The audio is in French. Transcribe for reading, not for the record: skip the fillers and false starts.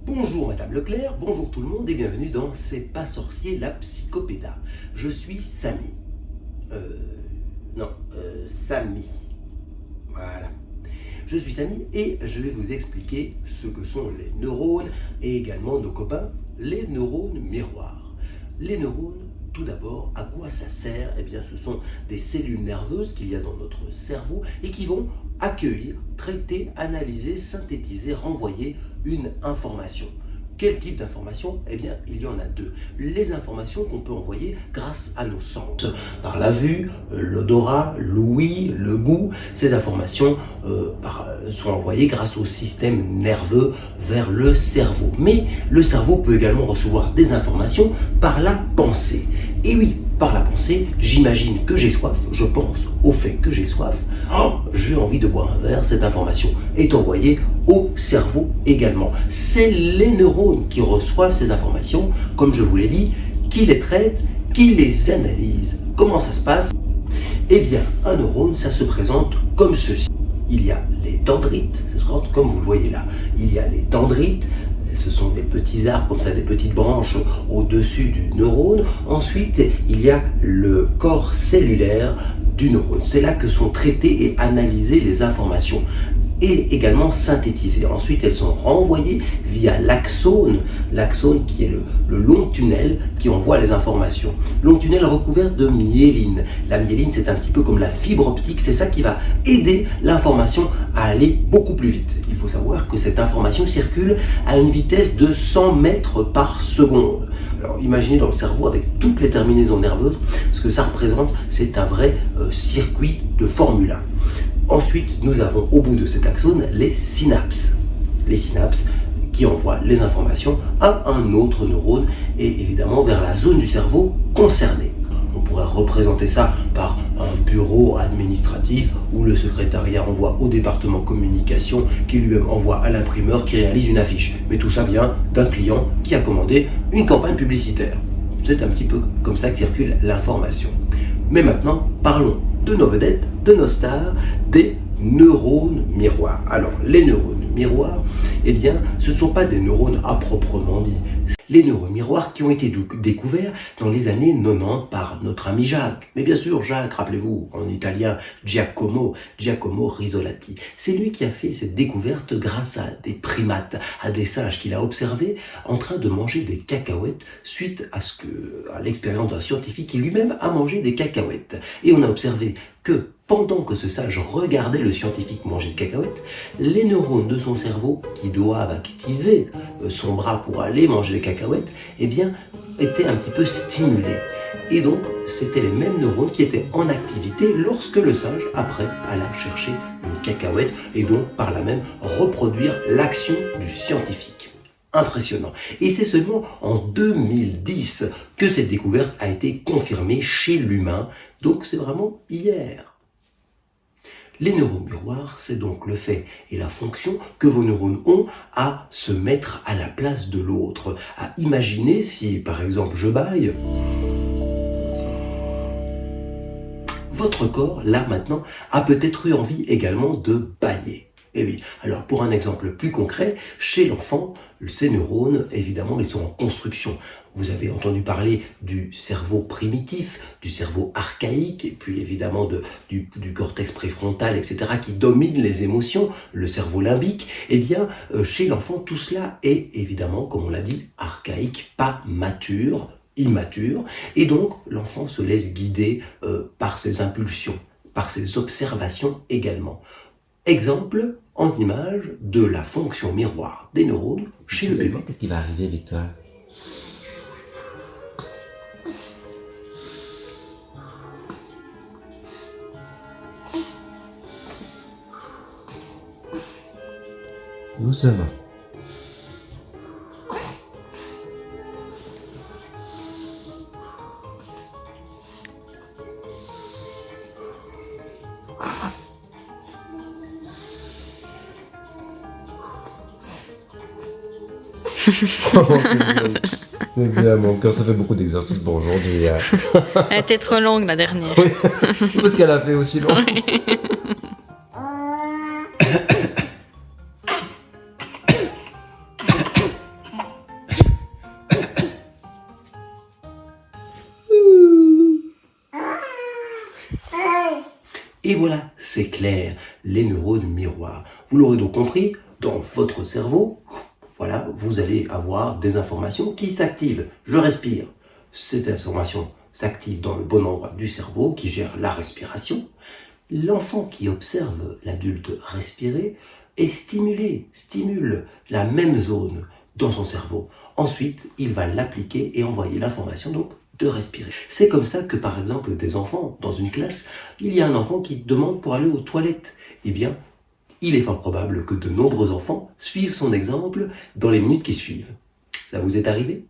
Bonjour Madame Leclerc, bonjour tout le monde et bienvenue dans C'est pas sorcier la psychopéda. Je suis Samy. Samy. Voilà. Je suis Samy et je vais vous expliquer ce que sont les neurones et également nos copains, les neurones miroirs. Les neurones, tout d'abord, à quoi ça sert? Eh bien, ce sont des cellules nerveuses qu'il y a dans notre cerveau et qui vont accueillir, traiter, analyser, synthétiser, renvoyer une information. Quel type d'information? Eh bien, il y en a deux. Les informations qu'on peut envoyer grâce à nos sens. Par la vue, l'odorat, l'ouïe, le goût. Ces informations sont envoyées grâce au système nerveux vers le cerveau. Mais le cerveau peut également recevoir des informations par la pensée. Et oui, par la pensée, j'imagine que j'ai soif, je pense au fait que j'ai soif, j'ai envie de boire un verre, cette information est envoyée au cerveau également. C'est les neurones qui reçoivent ces informations, comme je vous l'ai dit, qui les traitent, qui les analysent. Comment ça se passe? Eh bien, un neurone, ça se présente comme ceci. Il y a les dendrites, comme vous le voyez là, il y a les dendrites. Ce sont des petits arbres, comme ça, des petites branches au-dessus du neurone. Ensuite, il y a le corps cellulaire du neurone. C'est là que sont traitées et analysées les informations et également synthétisées. Ensuite, elles sont renvoyées via l'axone, l'axone qui est le long tunnel qui envoie les informations. Long tunnel recouvert de myéline. La myéline, c'est un petit peu comme la fibre optique, c'est ça qui va aider l'information à aller beaucoup plus vite. Il faut savoir que cette information circule à une vitesse de 100 mètres par seconde. Alors imaginez dans le cerveau avec toutes les terminaisons nerveuses, ce que ça représente, c'est un vrai circuit de Formule 1. Ensuite, nous avons au bout de cet axone les synapses. Les synapses qui envoient les informations à un autre neurone et évidemment vers la zone du cerveau concernée. On pourrait représenter ça par un bureau administratif où le secrétariat envoie au département communication qui lui-même envoie à l'imprimeur qui réalise une affiche. Mais tout ça vient d'un client qui a commandé une campagne publicitaire. C'est un petit peu comme ça que circule l'information. Mais maintenant, parlons de nos vedettes, de nos stars, des neurones miroirs. Alors, les neurones miroirs, eh bien, ce ne sont pas des neurones à proprement dit. Les neurones miroirs qui ont été découverts dans les années 90 par notre ami Jacques. Mais bien sûr, Jacques, rappelez-vous, en italien, Giacomo Risolati. C'est lui qui a fait cette découverte grâce à des primates, à des singes qu'il a observés en train de manger des cacahuètes suite à l'expérience d'un scientifique qui lui-même a mangé des cacahuètes. Et on a observé que pendant que ce sage regardait le scientifique manger des cacahuètes, les neurones de son cerveau qui doivent activer son bras pour aller manger des cacahuètes, eh bien, étaient un petit peu stimulés. Et donc, c'était les mêmes neurones qui étaient en activité lorsque le sage, après, alla chercher une cacahuète et donc, par là même, reproduire l'action du scientifique. Impressionnant. Et c'est seulement en 2010 que cette découverte a été confirmée chez l'humain. Donc, c'est vraiment hier. Les neurones miroirs, c'est donc le fait et la fonction que vos neurones ont à se mettre à la place de l'autre, à imaginer si, par exemple, je bâille, votre corps, là maintenant, a peut-être eu envie également de bâiller. Et oui, alors pour un exemple plus concret, chez l'enfant, ces neurones, évidemment, ils sont en construction. Vous avez entendu parler du cerveau primitif, du cerveau archaïque, et puis évidemment du cortex préfrontal, etc., qui domine les émotions, le cerveau limbique. Eh bien, chez l'enfant, tout cela est évidemment, comme on l'a dit, archaïque, pas mature, immature, et donc l'enfant se laisse guider par ses impulsions, par ses observations également. Exemple en image de la fonction miroir des neurones chez le bébé. Qu'est-ce qui va arriver avec toi? Doucement. C'est bien, mon cœur, ça fait beaucoup d'exercices pour aujourd'hui. Elle était trop longue la dernière. Oui, parce qu'elle a fait aussi long. Et voilà, c'est clair, les neurones miroirs. Vous l'aurez donc compris, dans votre cerveau, voilà, vous allez avoir des informations qui s'activent. Je respire. Cette information s'active dans le bon endroit du cerveau qui gère la respiration. L'enfant qui observe l'adulte respirer est stimule la même zone dans son cerveau. Ensuite, il va l'appliquer et envoyer l'information donc de respirer. C'est comme ça que par exemple des enfants dans une classe, il y a un enfant qui demande pour aller aux toilettes. Eh bien, il est fort probable que de nombreux enfants suivent son exemple dans les minutes qui suivent. Ça vous est arrivé ?